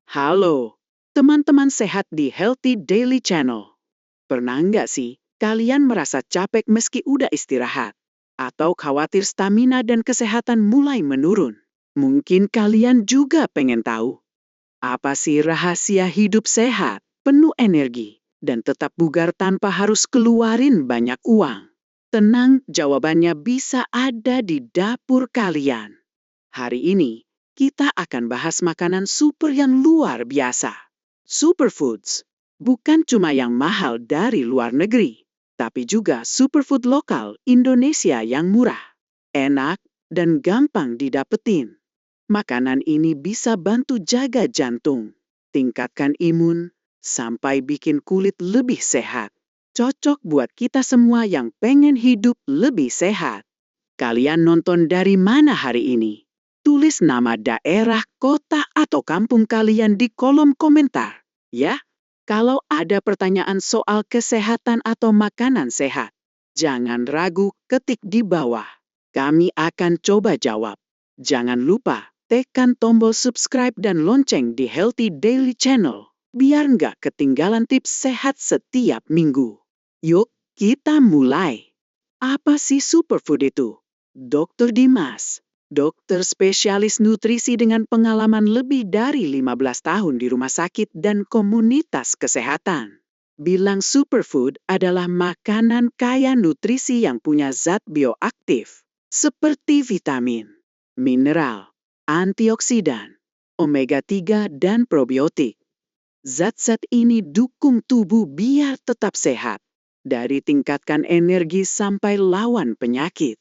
Halo, teman-teman sehat di Healthy Daily Channel. Pernah nggak sih kalian merasa capek meski udah istirahat? Atau khawatir stamina dan kesehatan mulai menurun? Mungkin kalian juga pengen tahu, apa sih rahasia hidup sehat, penuh energi, dan tetap bugar tanpa harus keluarin banyak uang? Tenang, jawabannya bisa ada di dapur kalian. Hari ini, kita akan bahas makanan super yang luar biasa. Superfoods. Bukan cuma yang mahal dari luar negeri, tapi juga superfood lokal Indonesia yang murah, enak, dan gampang didapetin. Makanan ini bisa bantu jaga jantung, tingkatkan imun, sampai bikin kulit lebih sehat. Cocok buat kita semua yang pengen hidup lebih sehat. Kalian nonton dari mana hari ini? Tulis nama daerah, kota, atau kampung kalian di kolom komentar, ya. Kalau ada pertanyaan soal kesehatan atau makanan sehat, jangan ragu ketik di bawah. Kami akan coba jawab. Jangan lupa tekan tombol subscribe dan lonceng di Healthy Daily Channel, biar nggak ketinggalan tips sehat setiap minggu. Yuk, kita mulai. Apa sih superfood itu? Dr. Dimas, dokter spesialis nutrisi dengan pengalaman lebih dari 15 tahun di rumah sakit dan komunitas kesehatan, bilang superfood adalah makanan kaya nutrisi yang punya zat bioaktif, seperti vitamin, mineral, antioksidan, omega 3 dan probiotik. Zat-zat ini dukung tubuh biar tetap sehat, dari tingkatkan energi sampai lawan penyakit.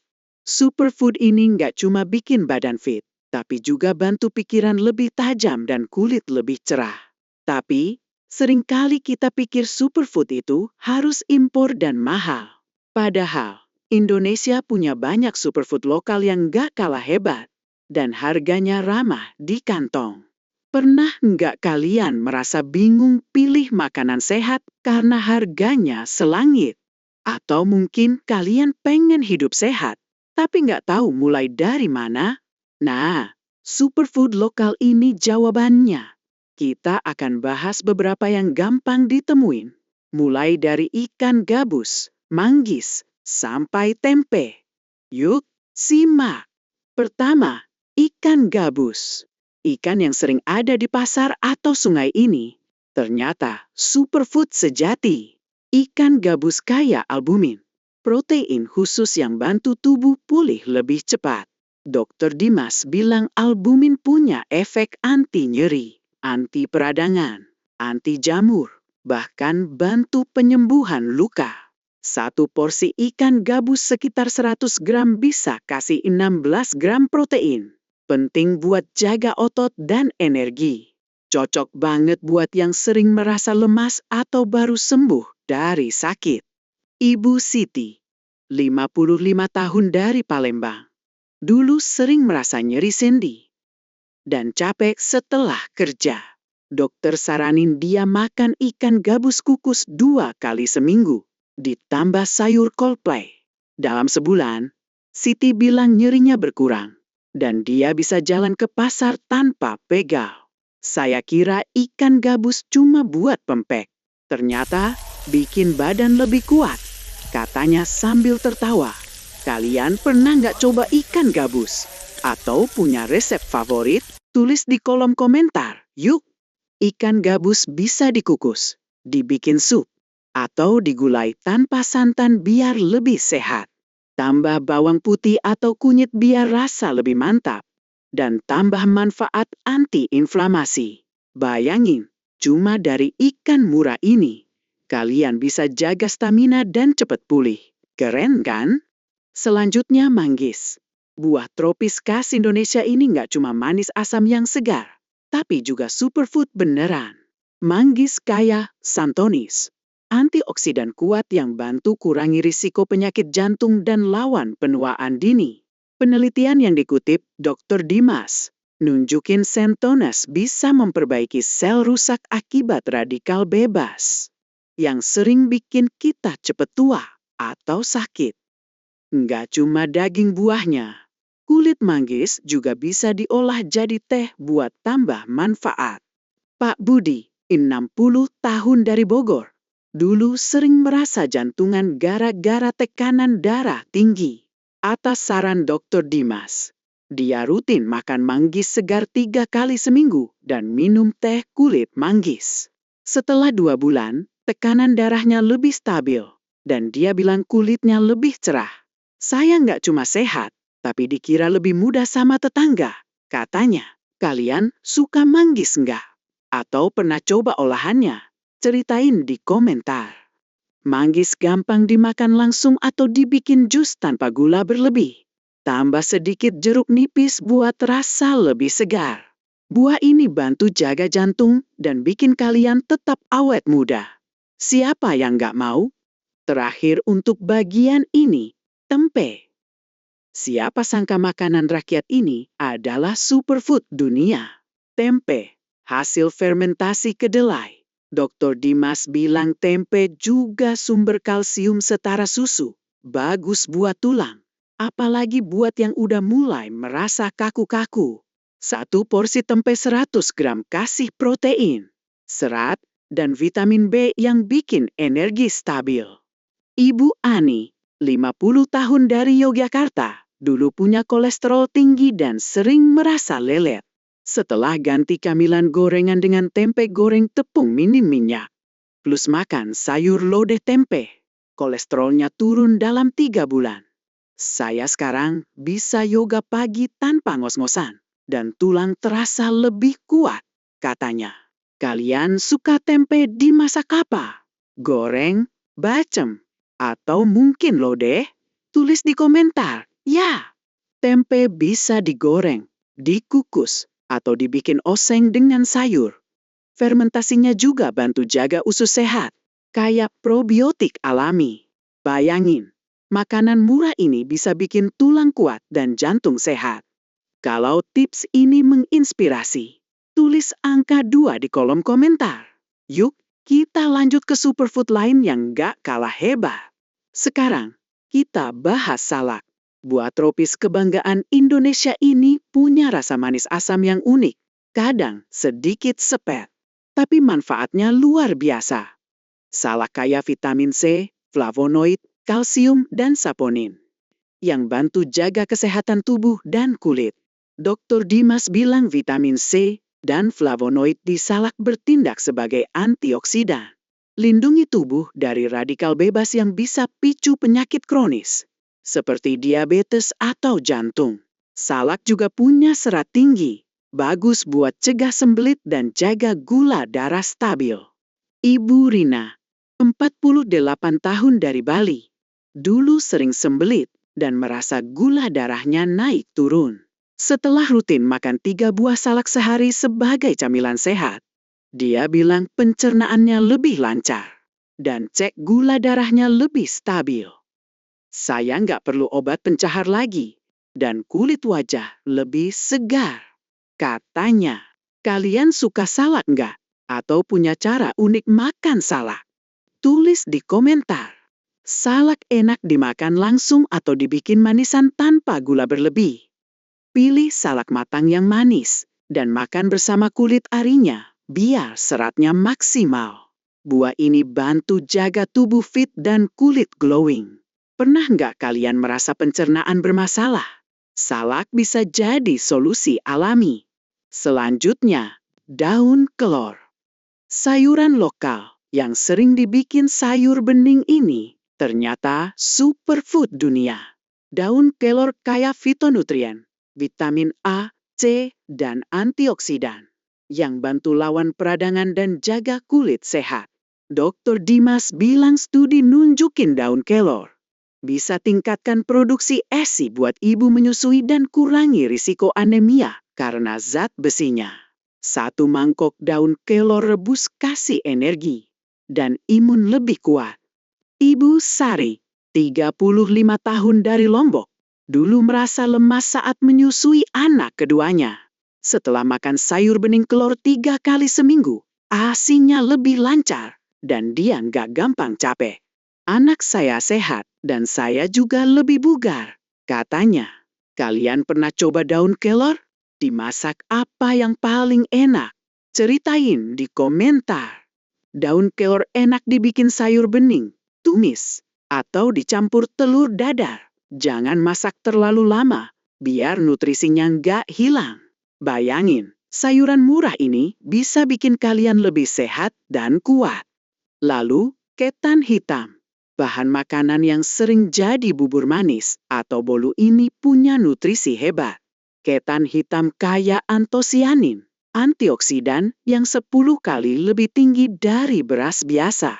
Superfood ini nggak cuma bikin badan fit, tapi juga bantu pikiran lebih tajam dan kulit lebih cerah. Tapi, seringkali kita pikir superfood itu harus impor dan mahal. Padahal, Indonesia punya banyak superfood lokal yang nggak kalah hebat, dan harganya ramah di kantong. Pernah nggak kalian merasa bingung pilih makanan sehat karena harganya selangit? Atau mungkin kalian pengen hidup sehat, tapi nggak tahu mulai dari mana? Nah, superfood lokal ini jawabannya. Kita akan bahas beberapa yang gampang ditemuin, mulai dari ikan gabus, manggis, sampai tempe. Yuk, simak. Pertama, ikan gabus. Ikan yang sering ada di pasar atau sungai ini ternyata superfood sejati. Ikan gabus kaya albumin, protein khusus yang bantu tubuh pulih lebih cepat. Dr. Dimas bilang albumin punya efek anti nyeri, anti peradangan, anti jamur, bahkan bantu penyembuhan luka. Satu porsi ikan gabus sekitar 100 gram bisa kasih 16 gram protein. Penting buat jaga otot dan energi. Cocok banget buat yang sering merasa lemas atau baru sembuh dari sakit. Ibu Siti, 55 tahun dari Palembang. Dulu sering merasa nyeri sendi dan capek setelah kerja. Dokter saranin dia makan ikan gabus kukus 2 kali seminggu, ditambah sayur kol play. Dalam sebulan, Siti bilang nyerinya berkurang, dan dia bisa jalan ke pasar tanpa pegal. Saya kira ikan gabus cuma buat pempek. Ternyata bikin badan lebih kuat, katanya sambil tertawa. Kalian pernah nggak coba ikan gabus? Atau punya resep favorit? Tulis di kolom komentar, yuk. Ikan gabus bisa dikukus, dibikin sup, atau digulai tanpa santan biar lebih sehat. Tambah bawang putih atau kunyit biar rasa lebih mantap. Dan tambah manfaat anti-inflamasi. Bayangin, cuma dari ikan murah ini, kalian bisa jaga stamina dan cepat pulih. Keren kan? Selanjutnya manggis. Buah tropis khas Indonesia ini nggak cuma manis asam yang segar, tapi juga superfood beneran. Manggis kaya santonis, antioksidan kuat yang bantu kurangi risiko penyakit jantung dan lawan penuaan dini. Penelitian yang dikutip Dr. Dimas nunjukin santonis bisa memperbaiki sel rusak akibat radikal bebas yang sering bikin kita cepat tua atau sakit. Nggak cuma daging buahnya, kulit manggis juga bisa diolah jadi teh buat tambah manfaat. Pak Budi, 60 tahun dari Bogor. Dulu sering merasa jantungan gara-gara tekanan darah tinggi. Atas saran Dr. Dimas, dia rutin makan manggis segar 3 kali seminggu dan minum teh kulit manggis. Setelah 2 bulan, tekanan darahnya lebih stabil dan dia bilang kulitnya lebih cerah. Saya nggak cuma sehat, tapi dikira lebih mudah sama tetangga. Katanya, kalian suka manggis nggak? Atau pernah coba olahannya? Ceritain di komentar. Manggis gampang dimakan langsung atau dibikin jus tanpa gula berlebih. Tambah sedikit jeruk nipis buat rasa lebih segar. Buah ini bantu jaga jantung dan bikin kalian tetap awet muda. Siapa yang nggak mau? Terakhir untuk bagian ini, tempe. Siapa sangka makanan rakyat ini adalah superfood dunia. Tempe, hasil fermentasi kedelai. Dr. Dimas bilang tempe juga sumber kalsium setara susu. Bagus buat tulang. Apalagi buat yang udah mulai merasa kaku-kaku. 1 porsi tempe 100 gram kasih protein, serat, dan vitamin B yang bikin energi stabil. Ibu Ani, 50 tahun dari Yogyakarta, dulu punya kolesterol tinggi dan sering merasa lelet. Setelah ganti camilan gorengan dengan tempe goreng tepung minim minyak, plus makan sayur lodeh tempe, kolesterolnya turun dalam 3 bulan. Saya sekarang bisa yoga pagi tanpa ngos-ngosan, dan tulang terasa lebih kuat, katanya. Kalian suka tempe dimasak apa? Goreng, bacem, atau mungkin lodeh? Tulis di komentar, ya. Tempe bisa digoreng, dikukus, atau dibikin oseng dengan sayur. Fermentasinya juga bantu jaga usus sehat, kayak probiotik alami. Bayangin, makanan murah ini bisa bikin tulang kuat dan jantung sehat. Kalau tips ini menginspirasi, tulis angka 2 di kolom komentar. Yuk, kita lanjut ke superfood lain yang gak kalah hebat. Sekarang, kita bahas salak. Buah tropis kebanggaan Indonesia ini punya rasa manis asam yang unik, kadang sedikit sepet, tapi manfaatnya luar biasa. Salak kaya vitamin C, flavonoid, kalsium, dan saponin, yang bantu jaga kesehatan tubuh dan kulit. Dr. Dimas bilang vitamin C dan flavonoid di salak bertindak sebagai antioksidan. Lindungi tubuh dari radikal bebas yang bisa picu penyakit kronis, seperti diabetes atau jantung. Salak juga punya serat tinggi, bagus buat cegah sembelit dan jaga gula darah stabil. Ibu Rina, 48 tahun dari Bali, dulu sering sembelit dan merasa gula darahnya naik turun. Setelah rutin makan 3 buah salak sehari sebagai camilan sehat, dia bilang pencernaannya lebih lancar dan cek gula darahnya lebih stabil. Saya nggak perlu obat pencahar lagi, dan kulit wajah lebih segar. Katanya, kalian suka salak nggak? Atau punya cara unik makan salak? Tulis di komentar. Salak enak dimakan langsung atau dibikin manisan tanpa gula berlebih. Pilih salak matang yang manis, dan makan bersama kulit arinya, biar seratnya maksimal. Buah ini bantu jaga tubuh fit dan kulit glowing. Pernah nggak kalian merasa pencernaan bermasalah? Salak bisa jadi solusi alami. Selanjutnya, daun kelor. Sayuran lokal yang sering dibikin sayur bening ini ternyata superfood dunia. Daun kelor kaya fitonutrien, vitamin A, C, dan antioksidan yang bantu lawan peradangan dan jaga kulit sehat. Dr. Dimas bilang studi nunjukin daun kelor bisa tingkatkan produksi ASI buat ibu menyusui dan kurangi risiko anemia karena zat besinya. 1 mangkok daun kelor rebus kasih energi dan imun lebih kuat. Ibu Sari, 35 tahun dari Lombok, dulu merasa lemas saat menyusui anak keduanya. Setelah makan sayur bening kelor 3 kali seminggu, ASI-nya lebih lancar dan dia nggak gampang capek. Anak saya sehat dan saya juga lebih bugar, katanya. Kalian pernah coba daun kelor? Dimasak apa yang paling enak? Ceritain di komentar. Daun kelor enak dibikin sayur bening, tumis, atau dicampur telur dadar. Jangan masak terlalu lama, biar nutrisinya nggak hilang. Bayangin, sayuran murah ini bisa bikin kalian lebih sehat dan kuat. Lalu, ketan hitam. Bahan makanan yang sering jadi bubur manis atau bolu ini punya nutrisi hebat. Ketan hitam kaya antosianin, antioksidan yang 10 kali lebih tinggi dari beras biasa.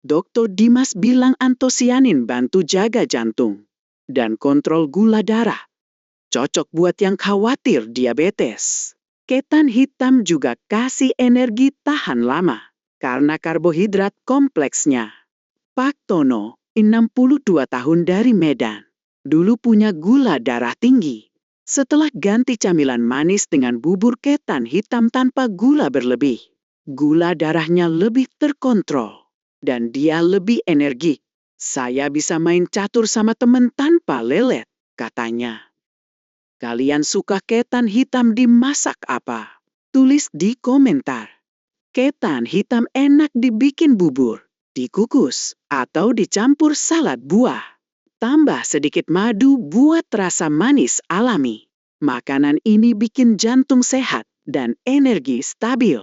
Dr. Dimas bilang antosianin bantu jaga jantung dan kontrol gula darah. Cocok buat yang khawatir diabetes. Ketan hitam juga kasih energi tahan lama karena karbohidrat kompleksnya. Pak Tono, 62 tahun dari Medan, dulu punya gula darah tinggi. Setelah ganti camilan manis dengan bubur ketan hitam tanpa gula berlebih, gula darahnya lebih terkontrol dan dia lebih energik. Saya bisa main catur sama temen tanpa lelet, katanya. Kalian suka ketan hitam dimasak apa? Tulis di komentar. Ketan hitam enak dibikin bubur, dikukus, atau dicampur salad buah. Tambah sedikit madu buat rasa manis alami. Makanan ini bikin jantung sehat dan energi stabil.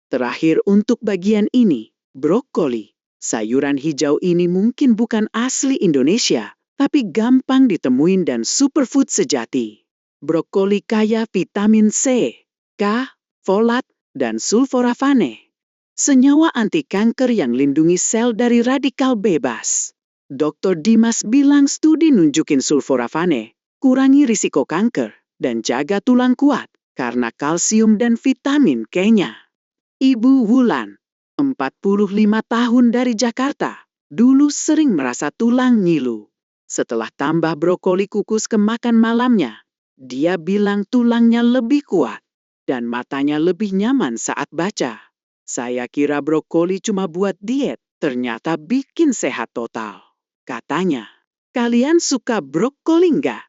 Terakhir untuk bagian ini, brokoli. Sayuran hijau ini mungkin bukan asli Indonesia, tapi gampang ditemuin dan superfood sejati. Brokoli kaya vitamin C, K, folat, dan sulforafane. Senyawa anti kanker yang lindungi sel dari radikal bebas. Dr. Dimas bilang studi nunjukin sulforafane, kurangi risiko kanker, dan jaga tulang kuat, karena kalsium dan vitamin K-nya. Ibu Wulan, 45 tahun dari Jakarta, dulu sering merasa tulang ngilu. Setelah tambah brokoli kukus ke makan malamnya, dia bilang tulangnya lebih kuat dan matanya lebih nyaman saat baca. Saya kira brokoli cuma buat diet, ternyata bikin sehat total. Katanya, kalian suka brokoli nggak?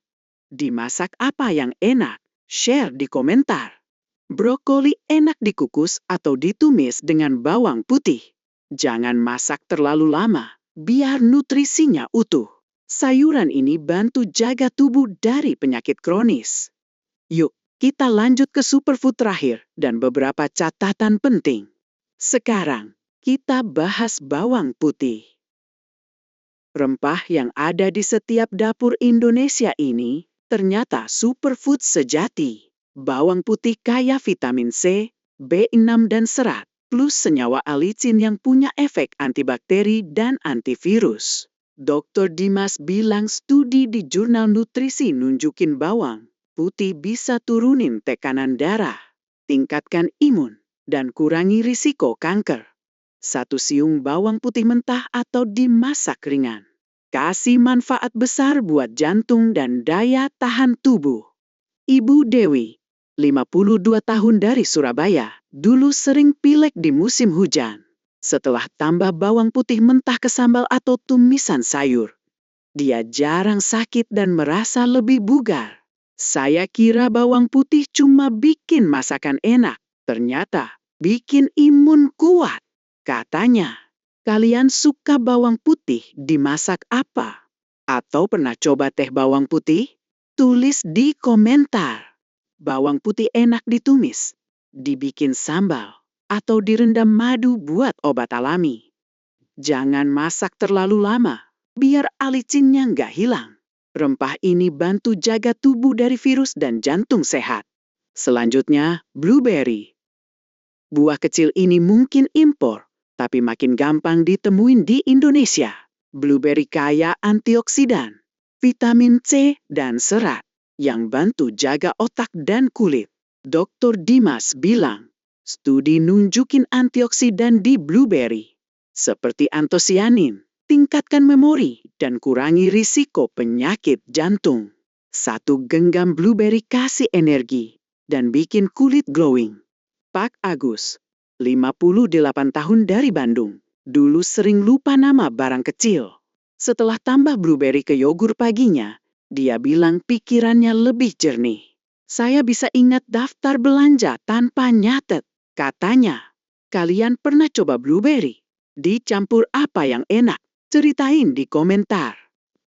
Dimasak apa yang enak? Share di komentar. Brokoli enak dikukus atau ditumis dengan bawang putih. Jangan masak terlalu lama, biar nutrisinya utuh. Sayuran ini bantu jaga tubuh dari penyakit kronis. Yuk, kita lanjut ke superfood terakhir dan beberapa catatan penting. Sekarang, kita bahas bawang putih. Rempah yang ada di setiap dapur Indonesia ini ternyata superfood sejati. Bawang putih kaya vitamin C, B6 dan serat, plus senyawa alicin yang punya efek antibakteri dan antivirus. Dr. Dimas bilang studi di jurnal nutrisi nunjukin bawang putih bisa turunin tekanan darah, tingkatkan imun, dan kurangi risiko kanker. 1 siung bawang putih mentah atau dimasak ringan. Kasih manfaat besar buat jantung dan daya tahan tubuh. Ibu Dewi, 52 tahun dari Surabaya, dulu sering pilek di musim hujan. Setelah tambah bawang putih mentah ke sambal atau tumisan sayur, dia jarang sakit dan merasa lebih bugar. Saya kira bawang putih cuma bikin masakan enak, ternyata bikin imun kuat. Katanya, kalian suka bawang putih dimasak apa? Atau pernah coba teh bawang putih? Tulis di komentar. Bawang putih enak ditumis, dibikin sambal, atau direndam madu buat obat alami. Jangan masak terlalu lama, biar alicinnya nggak hilang. Rempah ini bantu jaga tubuh dari virus dan jantung sehat. Selanjutnya, blueberry. Buah kecil ini mungkin impor, tapi makin gampang ditemuin di Indonesia. Blueberry kaya antioksidan, vitamin C, dan serat yang bantu jaga otak dan kulit. Dr. Dimas bilang, studi nunjukin antioksidan di blueberry, seperti antosianin, tingkatkan memori dan kurangi risiko penyakit jantung. 1 genggam blueberry kasih energi dan bikin kulit glowing. Pak Agus, 58 tahun dari Bandung, dulu sering lupa nama barang kecil. Setelah tambah blueberry ke yogur paginya, dia bilang pikirannya lebih jernih. Saya bisa ingat daftar belanja tanpa nyatet. Katanya, kalian pernah coba blueberry? Dicampur apa yang enak? Ceritain di komentar.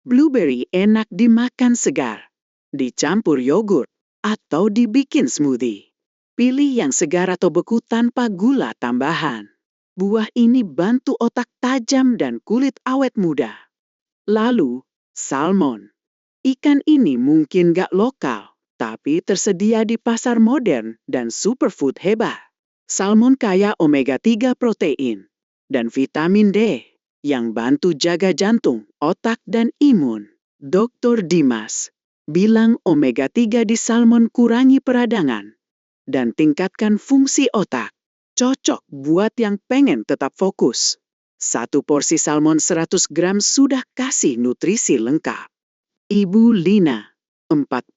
Blueberry enak dimakan segar, dicampur yogurt, atau dibikin smoothie. Pilih yang segar atau beku tanpa gula tambahan. Buah ini bantu otak tajam dan kulit awet muda. Lalu, salmon. Ikan ini mungkin gak lokal, tapi tersedia di pasar modern dan superfood hebat. Salmon kaya omega-3 protein dan vitamin D yang bantu jaga jantung, otak, dan imun. Dr. Dimas bilang omega-3 di salmon kurangi peradangan dan tingkatkan fungsi otak. Cocok buat yang pengen tetap fokus. Satu porsi salmon 100 gram sudah kasih nutrisi lengkap. Ibu Lina, 49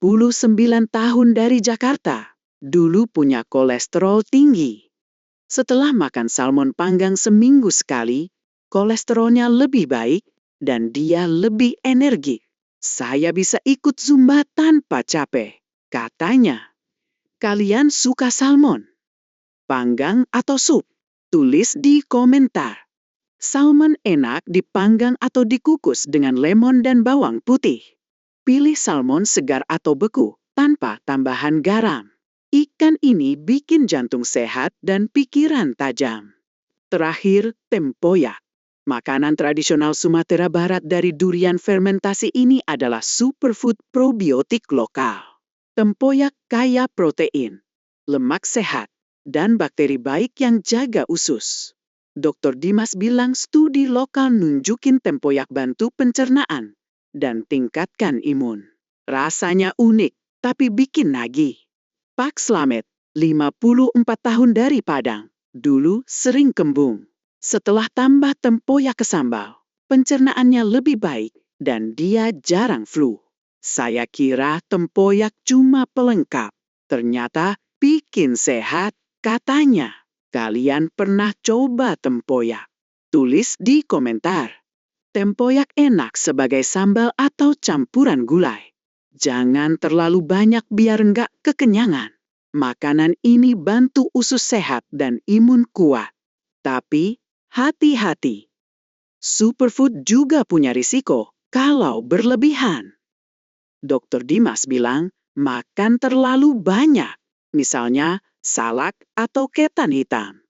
tahun dari Jakarta, dulu punya kolesterol tinggi. Setelah makan salmon panggang seminggu sekali, kolesterolnya lebih baik dan dia lebih energik. Saya bisa ikut Zumba tanpa capek, katanya. Kalian suka salmon? Panggang atau sup? Tulis di komentar. Salmon enak dipanggang atau dikukus dengan lemon dan bawang putih. Pilih salmon segar atau beku, tanpa tambahan garam. Ikan ini bikin jantung sehat dan pikiran tajam. Terakhir, tempoyak. Makanan tradisional Sumatera Barat dari durian fermentasi ini adalah superfood probiotik lokal. Tempoyak kaya protein, lemak sehat, dan bakteri baik yang jaga usus. Dr. Dimas bilang studi lokal nunjukin tempoyak bantu pencernaan dan tingkatkan imun. Rasanya unik, tapi bikin nagih. Pak Slamet, 54 tahun dari Padang, dulu sering kembung. Setelah tambah tempoyak ke sambal, pencernaannya lebih baik dan dia jarang flu. Saya kira tempoyak cuma pelengkap. Ternyata bikin sehat, katanya. Kalian pernah coba tempoyak? Tulis di komentar. Tempoyak enak sebagai sambal atau campuran gulai. Jangan terlalu banyak biar nggak kekenyangan. Makanan ini bantu usus sehat dan imun kuat. Tapi, hati-hati. Superfood juga punya risiko kalau berlebihan. Dr. Dimas bilang, makan terlalu banyak. Misalnya, salak atau ketan hitam.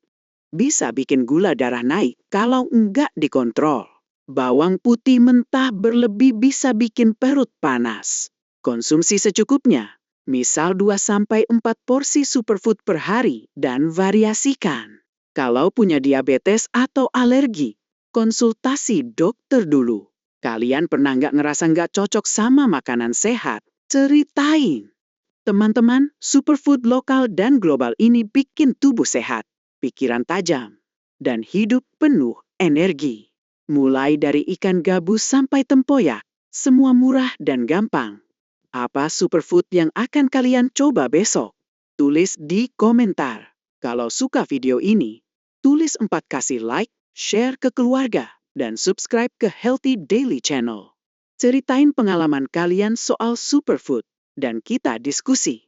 Bisa bikin gula darah naik kalau enggak dikontrol. Bawang putih mentah berlebih bisa bikin perut panas. Konsumsi secukupnya, misal 2-4 porsi superfood per hari dan variasikan. Kalau punya diabetes atau alergi, konsultasi dokter dulu. Kalian pernah nggak ngerasa nggak cocok sama makanan sehat? Ceritain. Teman-teman, superfood lokal dan global ini bikin tubuh sehat, pikiran tajam, dan hidup penuh energi. Mulai dari ikan gabus sampai tempoyak, semua murah dan gampang. Apa superfood yang akan kalian coba besok? Tulis di komentar. Kalau suka video ini, tulis 4 kasih like, share ke keluarga, dan subscribe ke Healthy Daily Channel. Ceritain pengalaman kalian soal superfood, dan kita diskusi.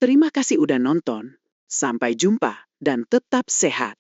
Terima kasih udah nonton. Sampai jumpa dan tetap sehat.